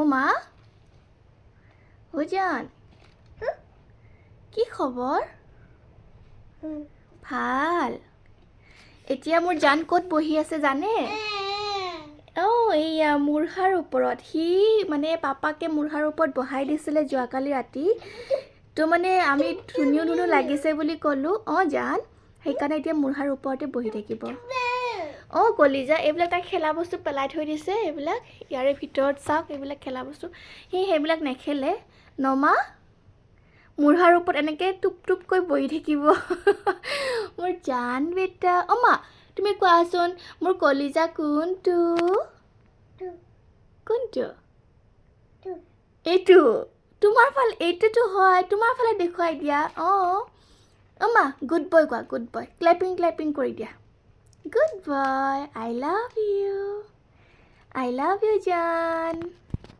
মা জান কি খবৰ ভাল এতিয়া মোৰ জান ক'ত বহি আছে জানে এইয়া মুঢ়াৰ ওপৰত সি মানে পাপাকে মুঢ়াৰ ওপৰত বহাই দিছিলে যোৱাকালি ৰাতি তো মানে আমি ধুনীয়া লাগিছে বুলি ক'লো জান সেইকাৰণে এতিয়া মুঢ়াৰ ওপৰতে বহি থাকিব কলিজা এইবিলাক তাই খেলা বস্তু পেলাই থৈ দিছে এইবিলাক ইয়াৰে ভিতৰত চাওক এইবিলাক খেলা বস্তু সি সেইবিলাক নেখেলে নমা মুঢ়াৰ ওপৰত এনেকৈ টুপ টুপকৈ বহি থাকিব মোৰ জান বেটা মা তুমি কোৱাচোন মোৰ কলিজা কোনটো এইটো তোমাৰ ফালে এইটোতো হয় তোমাৰ ফালে দেখুৱাই দিয়া মা গুড বয় কোৱা গুড বয় ক্লেপিং কৰি দিয়া good boy I love you জান